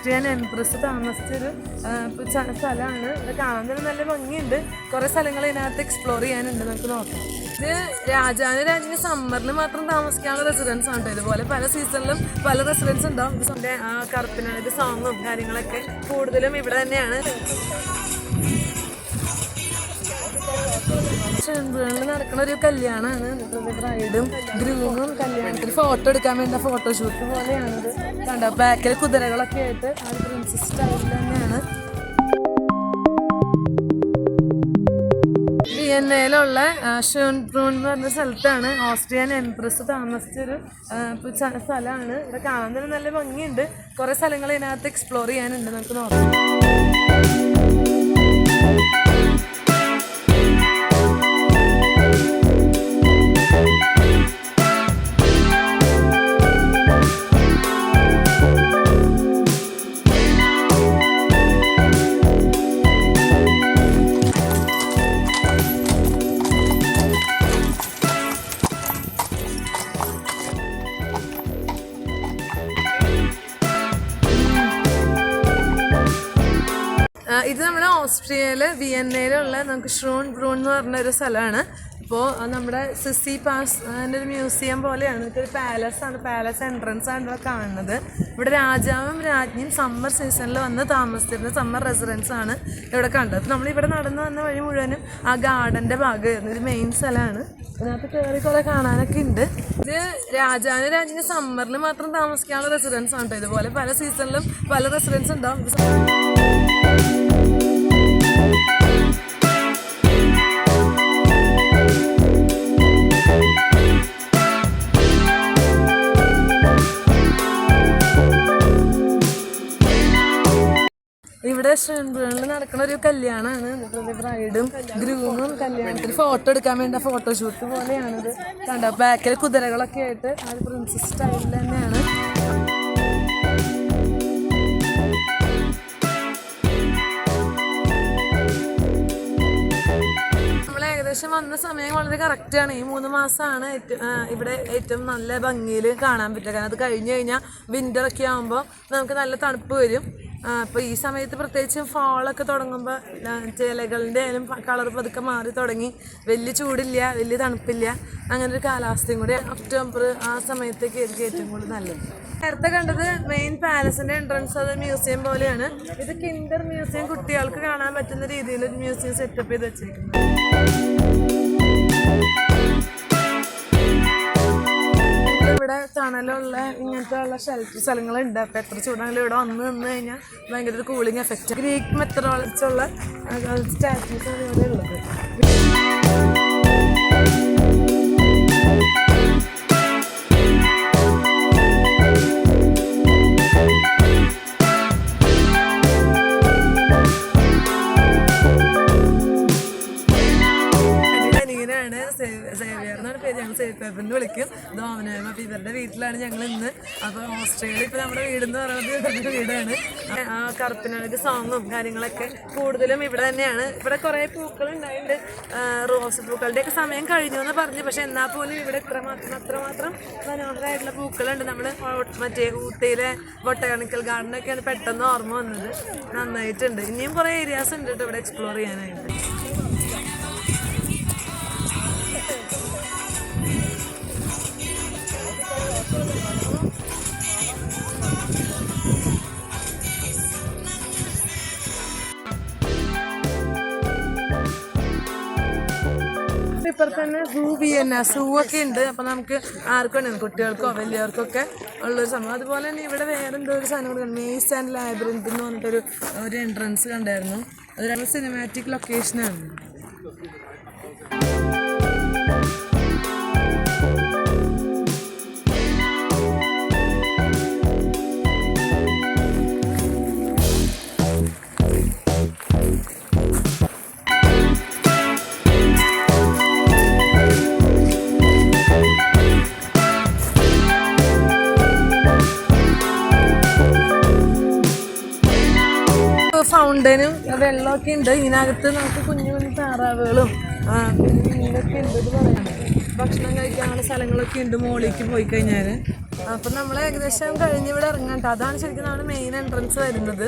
Austrian empress താമസിച്ചൊരു സ്ഥലമാണ്. ഇത് കാണാൻ തന്നെ നല്ല ഭംഗിയുണ്ട്. കുറേ സ്ഥലങ്ങൾ ഇതിനകത്ത് എക്സ്പ്ലോർ ചെയ്യാനുണ്ട്, നമുക്ക് നോക്കാം. ഇത് രാജാവിന് സമ്മറിൽ മാത്രം താമസിക്കാനുള്ള റെസിഡൻസ് ആണ് കേട്ടോ. ഇതുപോലെ പല സീസണിലും പല റെസിഡൻസ് ഉണ്ടാവും. ഇതിൻ്റെ ആ കറുപ്പിനാണെങ്കിൽ സോങ്ങും കാര്യങ്ങളൊക്കെ കൂടുതലും ഇവിടെ തന്നെയാണ്. ഷെൻബ്രണിൽ നടക്കുന്ന ഒരു കല്യാണമാണ്. ബ്രൈഡും ഗ്രൂമും കല്യാണത്തിന് ഫോട്ടോ എടുക്കാൻ വേണ്ട ഫോട്ടോഷൂട്ട് പോലെയാണിത്. കണ്ടോ, ബാക്കിൽ കുതിരകളൊക്കെ ആയിട്ട് ആ ഒരു പ്രിൻസസ് സ്റ്റൈലിൽ തന്നെയാണ്. വിയന്നയിലുള്ള ഷേൺബ്രൂൺ എന്ന് പറഞ്ഞ സ്ഥലത്താണ് ഓസ്ട്രിയൻ എംപ്രസ് താമസിച്ചൊരു സ്ഥലമാണ്. ഇവിടെ കാണാൻ തന്നെ നല്ല ഭംഗിയുണ്ട്. കുറേ സ്ഥലങ്ങൾ ഇതിനകത്ത് എക്സ്പ്ലോർ ചെയ്യാനുണ്ട്, നമുക്ക് നോക്കാം. ഇത് നമ്മുടെ ഓസ്ട്രിയയിലെ വിയന്നയിലുള്ള നമുക്ക് ഷേൺബ്രൂൺ എന്ന് പറഞ്ഞൊരു സ്ഥലമാണ്. അപ്പോൾ നമ്മുടെ സിസി പാസ് അതിൻ്റെ ഒരു മ്യൂസിയം പോലെയാണ്. ഇതൊരു പാലസാണ്, പാലസ് എൻട്രൻസ് ആണ് ഇവിടെ കാണുന്നത്. ഇവിടെ രാജാവും രാജ്ഞിയും സമ്മർ സീസണിൽ വന്ന് താമസിച്ചിരുന്ന സമ്മർ റെസിഡൻസ് ആണ് ഇവിടെ കണ്ടത്. അപ്പോൾ നമ്മളിവിടെ നടന്നു വന്ന വഴി മുഴുവനും ആ ഗാർഡൻ്റെ ഭാഗമായിരുന്നു. ഒരു മെയിൻ സ്ഥലമാണ്. ഇതിനകത്ത് കയറി കുറേ കാണാനൊക്കെ ഉണ്ട്. ഇത് രാജാവിന് രാജ്ഞിന് സമ്മറിൽ മാത്രം താമസിക്കാനുള്ള റെസിഡൻസ് ആണ് കേട്ടോ. ഇതുപോലെ പല സീസണിലും പല റെസിഡൻസ് ഉണ്ടാവും. ഇവിടെ ഷെൻബ്രണിൽ നടക്കുന്ന ഒരു കല്യാണമാണ്. ബ്രൈഡും ഗ്രൂമും കല്യാണത്തിന് ഫോട്ടോ എടുക്കാൻ വേണ്ട ഫോട്ടോഷൂട്ട് പോലെയാണിത്. കണ്ടോ, ബാക്കിൽ കുതിരകളൊക്കെ ആയിട്ട് ആ ഒരു പ്രിൻസസ് സ്റ്റൈലിൽ തന്നെയാണ്. ഏകദേശം വന്ന സമയം വളരെ കറക്റ്റാണ്. ഈ 3 മാസമാണ് ഇവിടെ ഏറ്റവും നല്ല ഭംഗിയിൽ കാണാൻ പറ്റുക. കാരണം അത് കഴിഞ്ഞ് കഴിഞ്ഞാൽ വിൻ്ററൊക്കെ ആകുമ്പോൾ നമുക്ക് നല്ല തണുപ്പ് വരും. അപ്പോൾ ഈ സമയത്ത് പ്രത്യേകിച്ചും ഫാളൊക്കെ തുടങ്ങുമ്പോൾ ഇലകളുടെ ആയാലും കളർ പതുക്കെ മാറി തുടങ്ങി. വലിയ ചൂടില്ല, വലിയ തണുപ്പില്ല, അങ്ങനെ ഒരു കാലാവസ്ഥയും കൂടി. ഒക്ടോബർ ആ സമയത്തേക്ക് ആയിരിക്കും ഏറ്റവും കൂടുതൽ നല്ലത്. നേരത്തെ കണ്ടത് മെയിൻ പാലസിൻ്റെ എൻട്രൻസ്, അത് മ്യൂസിയം പോലെയാണ്. ഇത് കിൻഡർ മ്യൂസിയം, കുട്ടികൾക്ക് കാണാൻ പറ്റുന്ന രീതിയിൽ ഒരു മ്യൂസിയം സെറ്റപ്പ് ചെയ്ത് വെച്ചേക്കുന്നത്. ഇവിടെ തണലുള്ള ഇങ്ങനത്തെ ഉള്ള ഷെൽട്ടർ സ്ഥലങ്ങളുണ്ട്. അപ്പോൾ എത്ര ചൂടാണെങ്കിലും ഇവിടെ വന്ന് നിന്ന് കഴിഞ്ഞാൽ ഭയങ്കര ഒരു കൂളിംഗ് എഫക്റ്റ്. ഗ്രീക്ക് മെത്തഡോളജിയുള്ള സ്റ്റാച്യൂസാണ് ഇവിടെ ഉള്ളത്. സേവിയർന്നാണ് പേര്. ഞങ്ങൾ സേവ് പേപ്പറിന് വിളിക്കും. ദോമനായ്മ. അപ്പോൾ ഇവരുടെ വീട്ടിലാണ് ഞങ്ങൾ ഇന്ന്. അപ്പോൾ ഓസ്ട്രേലിയയിൽ ഇപ്പോൾ നമ്മുടെ വീടെന്ന് പറയുന്നത് ഇവരുടെ വീടാണ്. ആ കറുപ്പിനാണെങ്കിൽ സോങ്ങും കാര്യങ്ങളൊക്കെ കൂടുതലും ഇവിടെ തന്നെയാണ്. ഇവിടെ കുറേ പൂക്കൾ ഉണ്ടായിട്ടുണ്ട്. റോസ് പൂക്കളുടെയൊക്കെ സമയം കഴിഞ്ഞു എന്ന് പറഞ്ഞു. പക്ഷെ എന്നാൽ പോലും ഇവിടെ അത്രമാത്രം മനോഹരമായിട്ടുള്ള പൂക്കളുണ്ട്. നമ്മൾ മറ്റേ ഊട്ടിയിലെ ബൊട്ടാണിക്കൽ ഗാർഡനൊക്കെയാണ് പെട്ടെന്ന് ഓർമ്മ വന്നത്. നന്നായിട്ടുണ്ട്. ഇനിയും കുറേ ഏരിയാസ് ഉണ്ട് കേട്ടോ ഇവിടെ എക്സ്പ്ലോർ ചെയ്യാനായിട്ട്. ഇപ്പുറത്ത് തന്നെ വിയന്ന സൂ ഒക്കെ ഉണ്ട്. അപ്പോൾ നമുക്ക് ആർക്കും കുട്ടികൾക്കോ വലിയവർക്കൊക്കെ ഉള്ളൊരു സംഭവം. അതുപോലെ തന്നെ ഇവിടെ വേറെ എന്തോ ഒരു സാധനം കൂടെ, മേസ് ആൻഡ് ലാബിറിന്ത് എന്ന് പറഞ്ഞിട്ടൊരു എൻട്രൻസ് കണ്ടായിരുന്നു. അതൊരു സിനിമാറ്റിക് ലൊക്കേഷനാണ്. ഫൗണ്ടനും വെള്ളമൊക്കെ ഉണ്ട്. ഇതിനകത്ത് നമുക്ക് കുഞ്ഞു കുഞ്ഞു താറാവുകളും മീനൊക്കെ ഉണ്ട്. ഇത് പറയുന്നത് ഭക്ഷണം കഴിക്കാനുള്ള സ്ഥലങ്ങളൊക്കെ ഉണ്ട് മുകളിലേക്ക് പോയി കഴിഞ്ഞാൽ. അപ്പം നമ്മൾ ഏകദേശം കഴിഞ്ഞ് ഇവിടെ ഇറങ്ങാം കേട്ടോ. അതാണ് ശരിക്കും നമ്മുടെ മെയിൻ എൻട്രൻസ് വരുന്നത്.